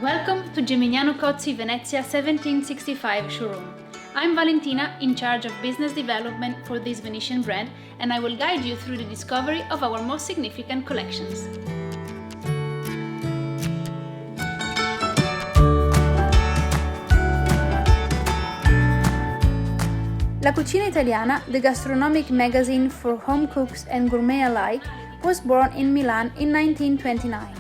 Welcome to Geminiano Cozzi Venezia 1765 showroom. I'm Valentina, in charge of business development for this Venetian brand, and I will guide you through the discovery of our most significant collections. La Cucina Italiana, the gastronomic magazine for home cooks and gourmet alike, was born in Milan in 1929.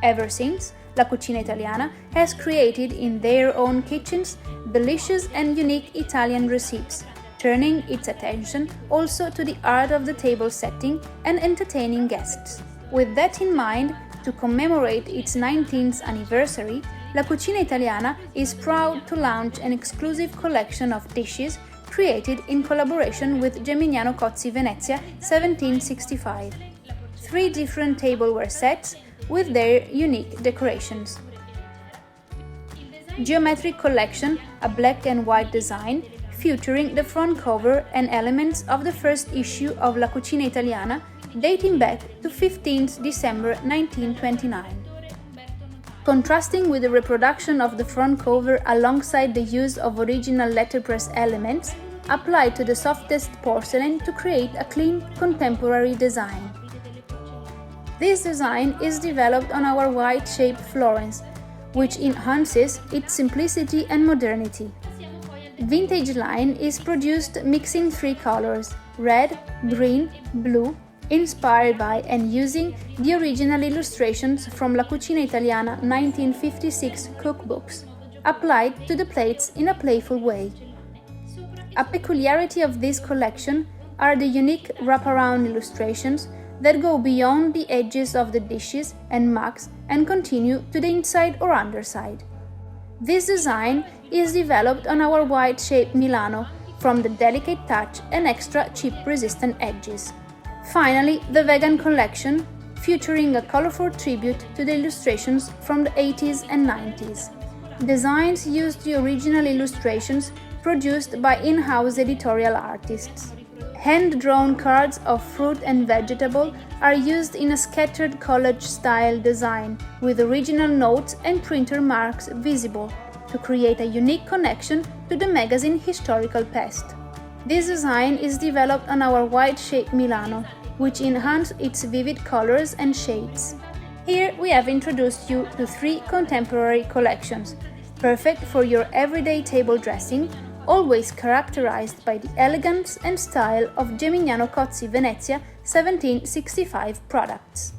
Ever since, La Cucina Italiana has created in their own kitchens delicious and unique Italian recipes, turning its attention also to the art of the table setting and entertaining guests. With that in mind, to commemorate its 19th anniversary, La Cucina Italiana is proud to launch an exclusive collection of dishes created in collaboration with Geminiano Cozzi Venezia 1765. 3 different tableware sets with their unique decorations. Geometric collection, a black and white design, featuring the front cover and elements of the first issue of La Cucina Italiana, dating back to 15th December 1929. Contrasting with the reproduction of the front cover alongside the use of original letterpress elements, applied to the softest porcelain to create a clean, contemporary design. This design is developed on our white-shaped Florence, which enhances its simplicity and modernity. Vintage line is produced mixing 3 colors, red, green, blue, inspired by and using the original illustrations from La Cucina Italiana 1956 cookbooks, applied to the plates in a playful way. A peculiarity of this collection are the unique wraparound illustrations that go beyond the edges of the dishes and mugs and continue to the inside or underside. This design is developed on our white-shaped Milano from the delicate touch and extra chip-resistant edges. Finally, the vegan collection, featuring a colorful tribute to the illustrations from the 80s and 90s. Designs used the original illustrations produced by in-house editorial artists. Hand-drawn cards of fruit and vegetable are used in a scattered collage-style design with original notes and printer marks visible to create a unique connection to the magazine historical past. This design is developed on our white-shaped Milano, which enhance its vivid colors and shades. Here we have introduced you to 3 contemporary collections, perfect for your everyday table dressing, always characterized by the elegance and style of Geminiano Cozzi Venezia 1765 products.